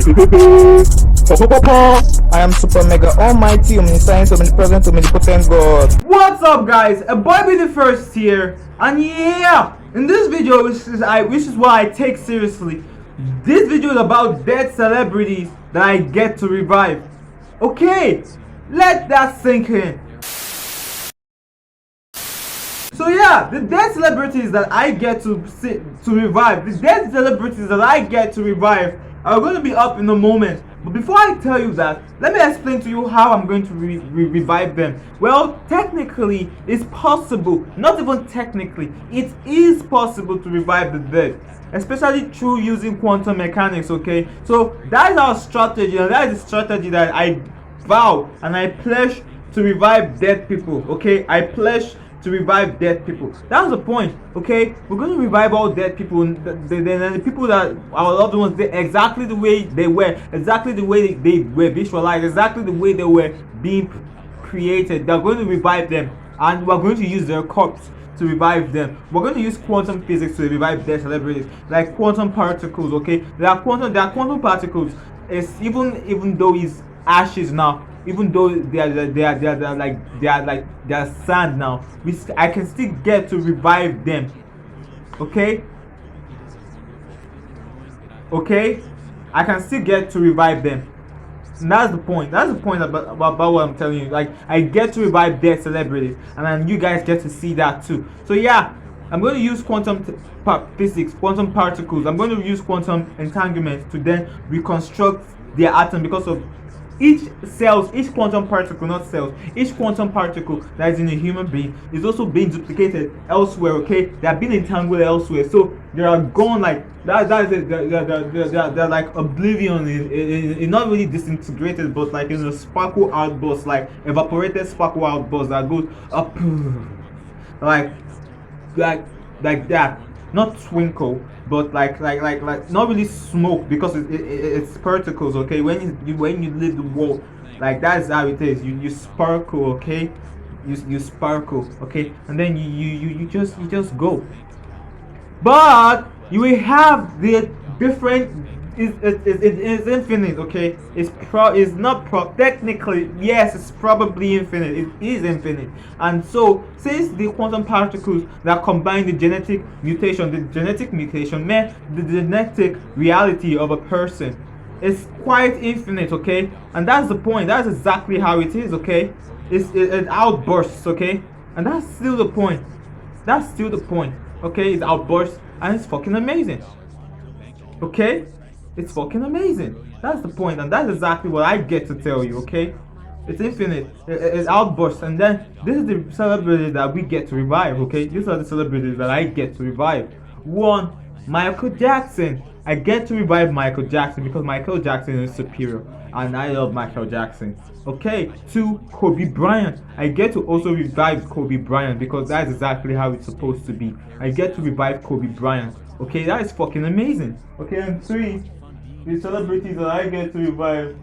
I am super mega almighty, omniscient, omnipresent, omnipotent God. What's up, guys? EBOIGBI the first here, and yeah, in this video, which is what I take seriously. This video is about dead celebrities that I get to revive. Okay, let that sink in. So yeah, the dead celebrities that I get to revive, are going to be up in a moment. But before I tell you that, let me explain to you how I'm going to revive them. Well, technically, it's possible. Not even technically, it is possible to revive the dead, especially through using quantum mechanics. Okay, so that is our strategy, and that is the strategy that I vow and I pledge to revive dead people. Okay, I pledge to revive dead people. That's the point. Okay, we're going to revive all dead people, the people that our loved ones did exactly the way they were, exactly the way they were visualized, exactly the way they were being created. They're going to revive them, and we're going to use their corpse to revive them. We're going to use quantum physics to revive dead celebrities, like quantum particles. Okay, there are quantum particles. It's even though he's ashes now, even though they are sand now, I can still get to revive them. Okay, I can still get to revive them. And that's the point. That's the point about what I'm telling you. Like, I get to revive dead celebrities, and then you guys get to see that too. So yeah, I'm going to use quantum physics, quantum particles. I'm going to use quantum entanglement to then reconstruct their atom, because of each quantum particle, not cells, each quantum particle that is in a human being is also being duplicated elsewhere. Okay, they are being entangled elsewhere, so they are gone like that. They're like oblivion, in not really disintegrated, but like in a sparkle outburst, like evaporated sparkle outburst that goes up like that. Not twinkle, but like not really smoke, because it's particles. Okay, when you leave the wall, like that's how it is. You sparkle. Okay, you sparkle. Okay, and then you just go. But you will have the different. It's infinite. Okay, it's not technically, yes, it's probably infinite. It is infinite. And so, since the quantum particles that combine the genetic mutation meant the genetic reality of a person, is quite infinite. Okay, and that's the point. That's exactly how it is. Okay, it outbursts. Okay, and that's still the point. Okay, it outbursts, and it's fucking amazing. Okay, it's fucking amazing. That's the point, and that's exactly what I get to tell you. Okay, it's infinite. It outbursts, and then this is the celebrity that we get to revive. Okay, these are the celebrities that I get to revive. 1, Michael Jackson. I get to revive Michael Jackson because Michael Jackson is superior, and I love Michael Jackson. Okay, 2, Kobe Bryant. I get to also revive Kobe Bryant because that's exactly how it's supposed to be. I get to revive Kobe Bryant. Okay, that is fucking amazing. Okay, and 3, the celebrities that I get to revive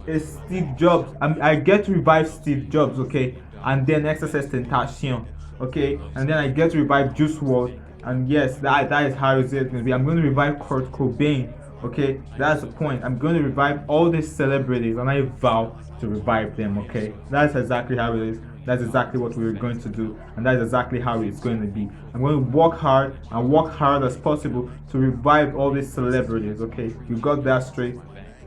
is Steve Jobs. I get to revive Steve Jobs. Okay, and then XSS Tentation. Okay, and then I get to revive Juice WRLD. And yes, that is how it's going to be. I'm going to revive Kurt Cobain. Okay, that's the point. I'm going to revive all these celebrities, and I vow to revive them. Okay, that's exactly how it is. That's exactly what we're going to do, and that's exactly how it's going to be. I'm going to work hard as possible to revive all these celebrities. Okay, you got that straight.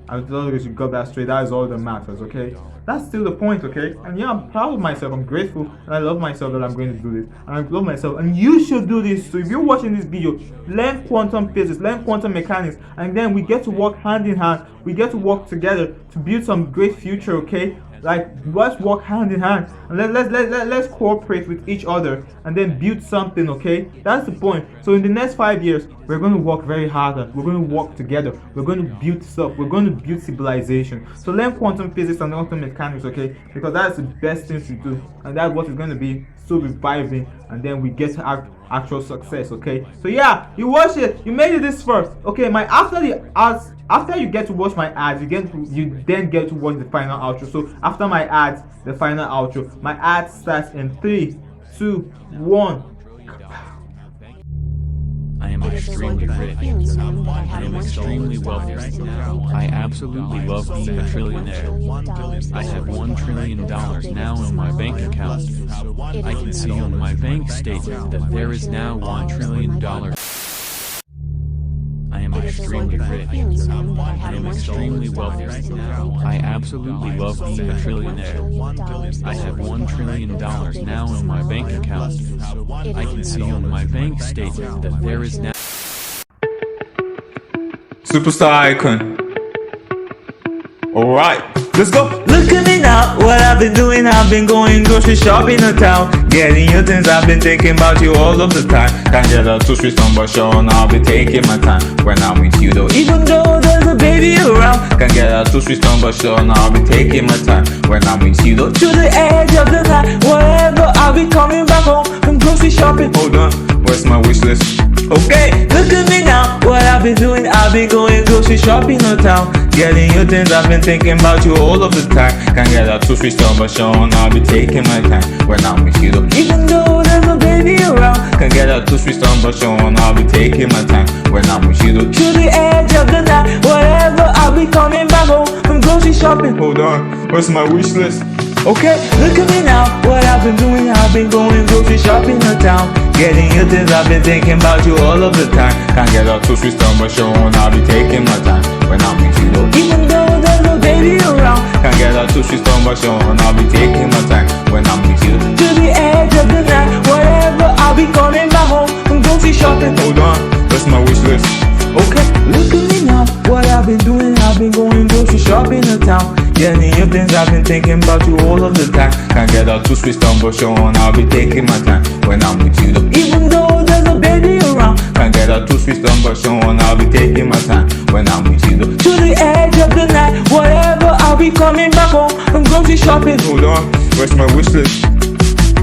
As long as you got that straight, that is all that matters. Okay, that's still the point. Okay, and yeah, I'm proud of myself. I'm grateful, and I love myself that I'm going to do this, and I love myself, and you should do this. So if you're watching this video, learn quantum physics, learn quantum mechanics, and then we get to work hand in hand. We get to work together to build some great future. Okay, like, let's work hand in hand, and let's cooperate with each other, and then build something. Okay, that's the point. So in the next 5 years, we're going to work very hard. We're going to work together. We're going to build stuff. We're going to build civilization. So learn quantum physics and quantum mechanics. Okay, because that's the best thing to do, and that's what is going to be so reviving, and then we get to actual success. Okay, so yeah, you watch it, you made it this first. Okay, after you get to watch my ads, you then get to watch the final outro. So after my ads, the final outro. My ad starts in 3, 2, 1. I am extremely rich. I am extremely wealthy right now. I absolutely love being a trillionaire. I have $1 trillion now in my bank account. I can see on my bank statement that there is now $1 trillion. I am extremely rich. I am extremely wealthy right now. I absolutely love being a trillionaire. I have $1 trillion now in my bank account. I can see on my bank statement that there is now Superstar icon. Alright, let's go. Look at me now, what I've been doing, I've been going grocery shopping in town. Getting your things, I've been thinking about you all of the time. Can't get a 2 street number show and I'll be taking my time when I'm with you though. Even though there's a baby around, Can't get a 2 street number show and I'll be taking my time when I'm with you though. to the edge of the night, wherever I'll be coming back home from grocery shopping. Hold on, where's my wish list? Okay, look at me now, what I've been doing, I've been going grocery shopping in town. Getting your things, I've been thinking about you all of the time. Can't get a 2 street number show and I'll be taking my time when I'm with you though. Even though there's a baby around, Can't get a 2 street number show and I'll be taking my time when I'm with you though. to the edge of the night, wherever I'll be coming back home from grocery shopping. Hold on, where's my wish list? Okay, look at me now, what I've been doing, I've been going grocery shopping in town. Getting your things, I've been thinking about you all of the time. Can't get a 2 street number show and I'll be taking my time when I'm with you though. Even though there's no baby around, Can't get a 2 street number show and I'll be taking my time when I'm with you. to the edge of the night, wherever I'll be coming back home from grocery shopping. Hold on, where's my wish list? Okay, look at me now, what I've been doing, I've been going grocery shopping in town. Getting your things, I've been thinking about you all of the time. Can't get a 2 street number show and I'll be taking my time when I'm with you though. Even though there's a baby around, Can't get a 2 street number show and I'll be taking my time when I'm with you though. to the edge of the night, wherever I'll be coming back home from grocery shopping. Hold on, where's my wish list?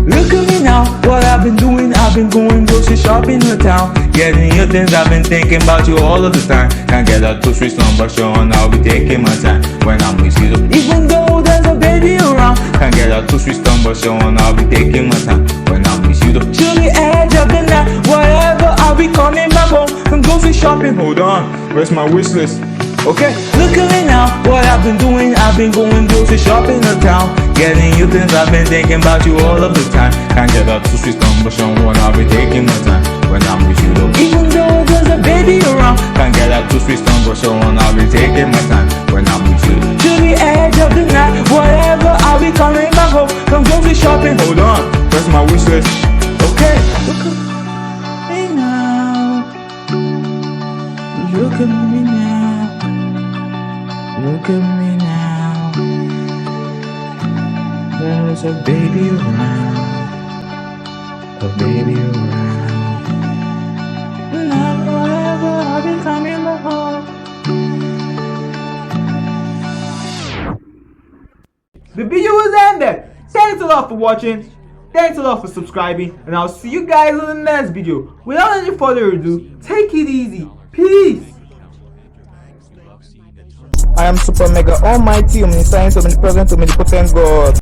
Look at me now, what I've been doing, I've been going grocery shopping in town. Getting your things, I've been thinking about you all of the time. Can't get a 2 street number show and I'll be taking my time when I'm with you though. Even though there's a baby around, Can't get a 2 street number show and I'll be taking my time when I'm with you though. to the edge of the night, wherever I'll be coming back home from grocery shopping. Hold on, where's my wish list? Okay, look at me now, what I've been doing, I've been going grocery shopping in town. Getting your things, I've been thinking about you all of the time. Can't get a 2 street number show and I'll be taking my time when I'm with you though. Even though there's a baby around, Can't get a 2 street number show and I'll be taking my time when I'm with you. to the edge of the night, wherever I'll be coming back home from grocery shopping. Hold on, where's my wish list? Okay, look at me now, look at me now, look at me now. There's a baby around, a baby around. Now wherever I'll be coming back home. The video is ended. Thanks a lot for watching. Thanks a lot for subscribing. And I'll see you guys in the next video. Without any further ado, take it easy. Peace. I am super mega almighty, omniscient, omnipresent, omnipotent God.